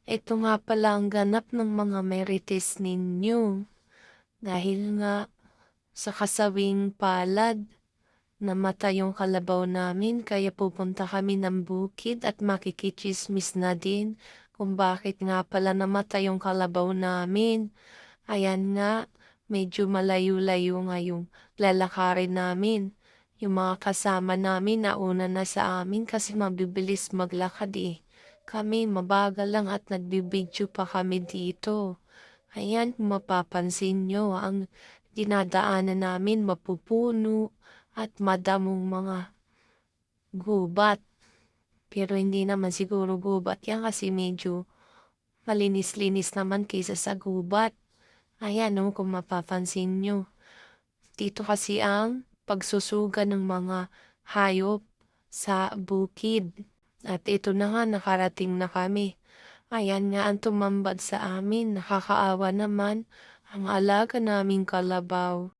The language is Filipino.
Ito nga pala ang ganap ng mga Merites ninyo. Dahil nga sa kasawing palad, namatay yung kalabaw namin kaya pupunta kami ng bukid at makikitsismis na din kung bakit nga pala namatay yung kalabaw namin. Ayan nga, medyo malayo-layo nga yung lalakarin namin. Yung mga kasama namin nauna na sa amin kasi mabibilis maglakad eh. Kami mabagal lang at nagbibidyo pa kami dito. Ayan, kung mapapansin nyo, ang dinadaanan namin mapupuno at madamong mga gubat. Pero hindi naman siguro gubat yan kasi medyo malinis-linis naman kaysa sa gubat. Ayan o, kung mapapansin nyo. Dito kasi ang pagsusuga ng mga hayop sa bukid. At ito na nga, nakarating na kami. Ayan nga ang tumambad sa amin, nakakaawa naman ang alaga naming kalabaw.